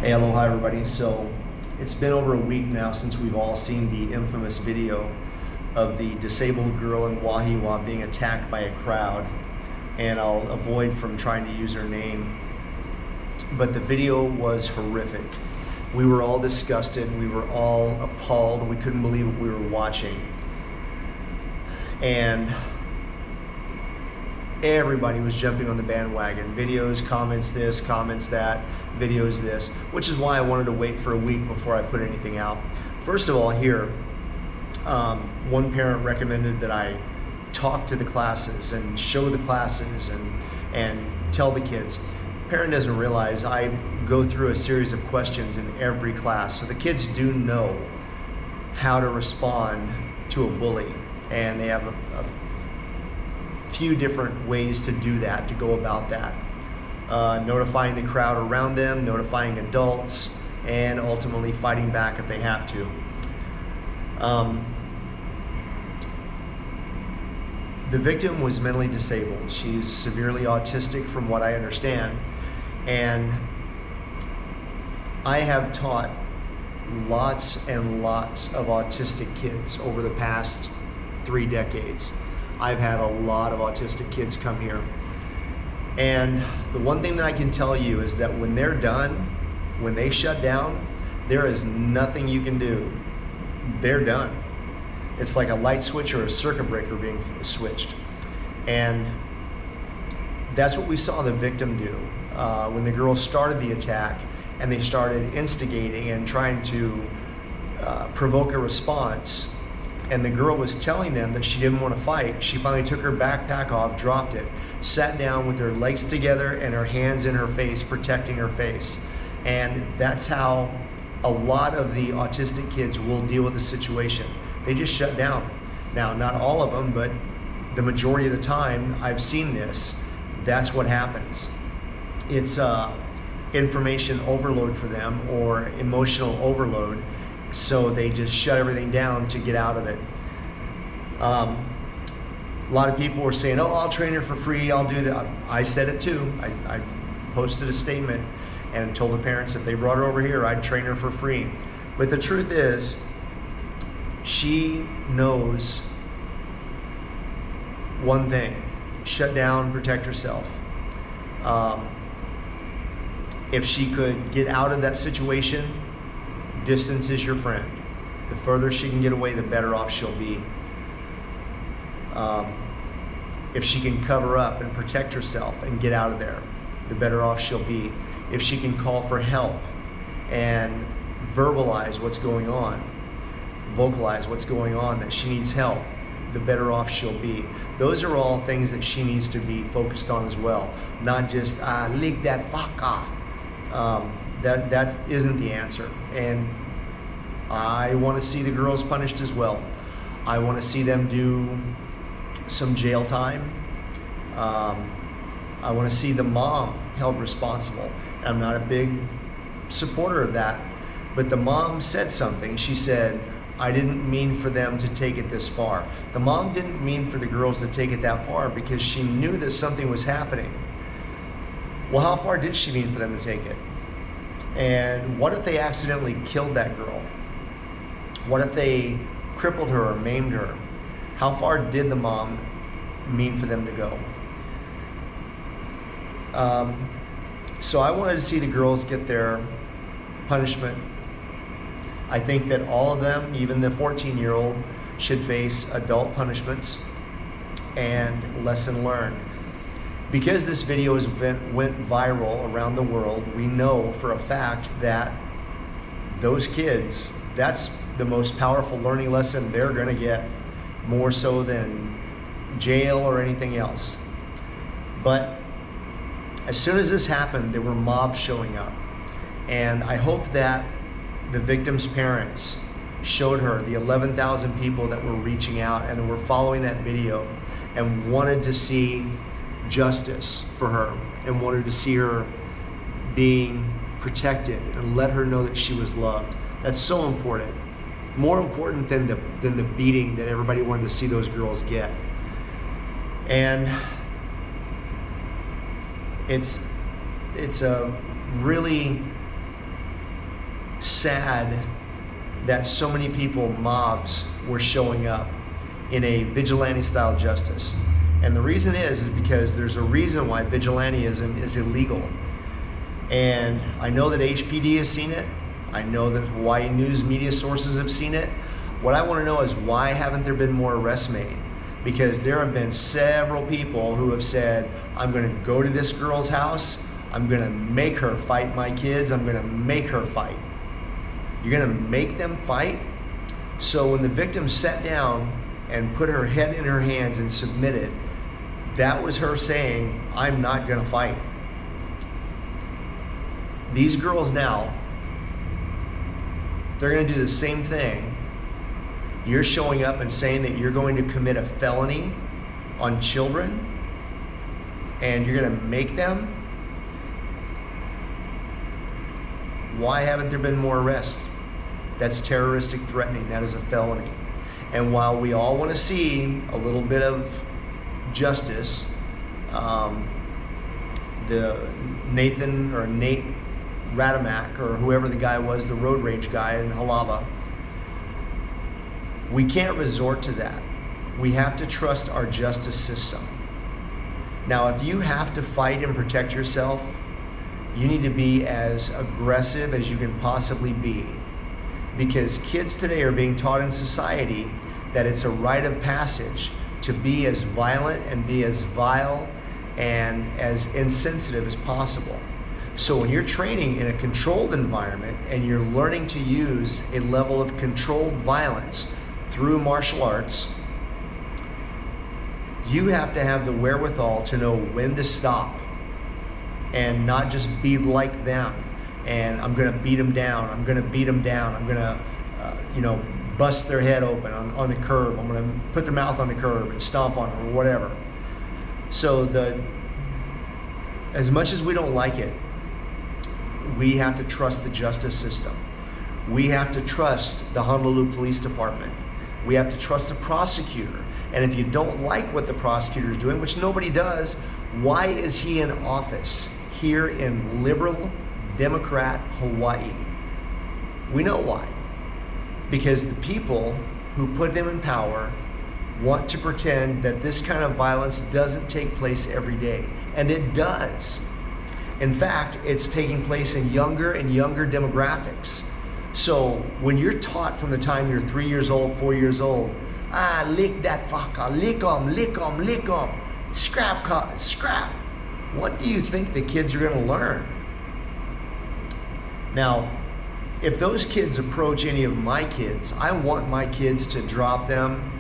Hey, aloha everybody. So it's been over a week now since we've all seen the infamous video of the disabled girl in Wahiawa being attacked by a crowd, and I'll avoid from trying to use her name, but the video was horrific. We were all disgusted, we were all appalled, we couldn't believe what we were watching, and everybody was jumping on the bandwagon. Videos, comments this, comments that, videos this, which is why I wanted to wait for a week before I put anything out. First of all, here, one parent recommended that I talk to the classes and show the classes and tell the kids. Parent doesn't realize I go through a series of questions in every class, so the kids do know how to respond to a bully, and they have a few different ways to do that, to go about that. Notifying the crowd around them, notifying adults, and ultimately fighting back if they have to. The victim was mentally disabled. She's severely autistic from what I understand, and I have taught lots and lots of autistic kids over the past 3 decades. I've had a lot of autistic kids come here. And the one thing that I can tell you is that when they're done, when they shut down, there is nothing you can do. They're done. It's like a light switch or a circuit breaker being switched. And that's what we saw the victim do. When the girls started the attack and they started instigating and trying to provoke a response, and the girl was telling them that she didn't want to fight, she finally took her backpack off, dropped it, sat down with her legs together and her hands in her face, protecting her face. And that's how a lot of the autistic kids will deal with the situation. They just shut down. Now, not all of them, but the majority of the time I've seen this, that's what happens. It's information overload for them, or emotional overload, so they just shut everything down to get out of it. A lot of people were saying, oh, I'll train her for free, I'll do that. I said it too. I posted a statement and told the parents if they brought her over here, I'd train her for free. But the truth is, she knows one thing: shut down, protect herself. If she could get out of that situation, distance is your friend. The further she can get away, the better off she'll be. If she can cover up and protect herself and get out of there, the better off she'll be. If she can call for help and verbalize what's going on, vocalize what's going on, that she needs help, the better off she'll be. Those are all things that she needs to be focused on as well. Not just, lick that fucker. That isn't the answer. And I want to see the girls punished as well. I want to see them do some jail time. I want to see the mom held responsible. I'm not a big supporter of that, but the mom said something. She said, I didn't mean for them to take it this far. The mom didn't mean for the girls to take it that far because she knew that something was happening. Well, how far did she mean for them to take it? And what if they accidentally killed that girl? What if they crippled her or maimed her? How far did the mom mean for them to go? So I wanted to see the girls get their punishment. I think that all of them, even the 14-year-old, should face adult punishments and lesson learned. Because this video went viral around the world, we know for a fact that those kids, that's the most powerful learning lesson they're going to get, more so than jail or anything else. But as soon as this happened, there were mobs showing up. And I hope that the victim's parents showed her the 11,000 people that were reaching out and were following that video and wanted to see justice for her and wanted to see her being protected and let her know that she was loved. That's so important. More important than the beating that everybody wanted to see those girls get. And it's a really sad that so many people, mobs, were showing up in a vigilante style justice. And the reason is because there's a reason why vigilantism is illegal. And I know that HPD has seen it. I know that Hawaii news media sources have seen it. What I want to know is, why haven't there been more arrests made? Because there have been several people who have said, I'm going to go to this girl's house, I'm going to make her fight my kids, I'm going to make her fight. You're going to make them fight? So when the victim sat down and put her head in her hands and submitted, that was her saying, I'm not going to fight. These girls now, they're going to do the same thing. You're showing up and saying that you're going to commit a felony on children, and you're going to make them? Why haven't there been more arrests? That's terroristic threatening. That is a felony. And while we all want to see a little bit of justice, the Nate Radamak, or whoever the guy was, the road rage guy in Halava, we can't resort to that. We have to trust our justice system. Now, if you have to fight and protect yourself, you need to be as aggressive as you can possibly be. Because kids today are being taught in society that it's a rite of passage to be as violent and be as vile and as insensitive as possible. So when you're training in a controlled environment and you're learning to use a level of controlled violence through martial arts, you have to have the wherewithal to know when to stop and not just be like them. And I'm going to beat them down. I'm going to beat them down. I'm going to, bust their head open on the curb. I'm going to put their mouth on the curb and stomp on them or whatever. So as much as we don't like it, we have to trust the justice system. We have to trust the Honolulu Police Department. We have to trust the prosecutor. And if you don't like what the prosecutor is doing, which nobody does, why is he in office here in liberal Democrat Hawaii? We know why. Because the people who put him in power want to pretend that this kind of violence doesn't take place every day. And it does. In fact, it's taking place in younger and younger demographics. So when you're taught from the time you're 3 years old, 4 years old, lick that fucker, lick 'em, lick 'em, lick 'em, scrap. What do you think the kids are going to learn? Now, if those kids approach any of my kids, I want my kids to drop them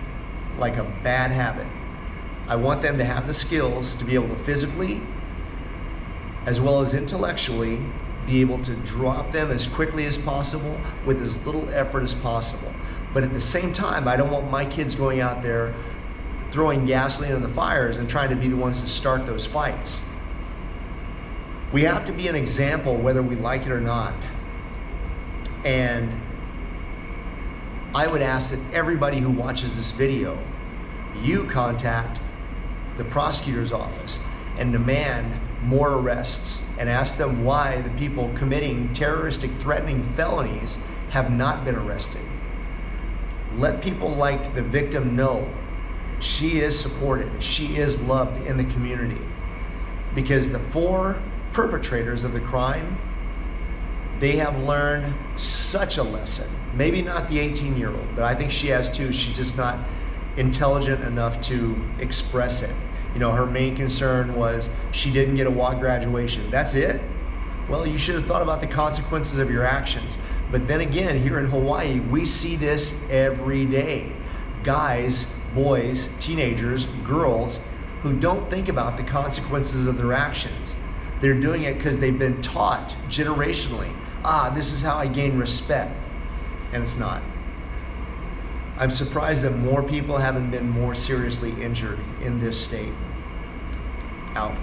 like a bad habit. I want them to have the skills to be able to physically, as well as intellectually, be able to drop them as quickly as possible with as little effort as possible. But at the same time, I don't want my kids going out there throwing gasoline on the fires and trying to be the ones to start those fights. We have to be an example whether we like it or not. And I would ask that everybody who watches this video, you contact the prosecutor's office and demand more arrests and ask them why the people committing terroristic threatening felonies have not been arrested. Let people like the victim know she is supported, she is loved in the community. Because the 4 perpetrators of the crime, they have learned such a lesson. Maybe not the 18-year-old, but I think she has too. She's just not intelligent enough to express it. Her main concern was she didn't get a WA graduation. That's it? Well, you should have thought about the consequences of your actions. But then again, here in Hawaii, we see this every day. Guys, boys, teenagers, girls who don't think about the consequences of their actions. They're doing it because they've been taught generationally, this is how I gain respect. And it's not. I'm surprised that more people haven't been more seriously injured in this state. Out.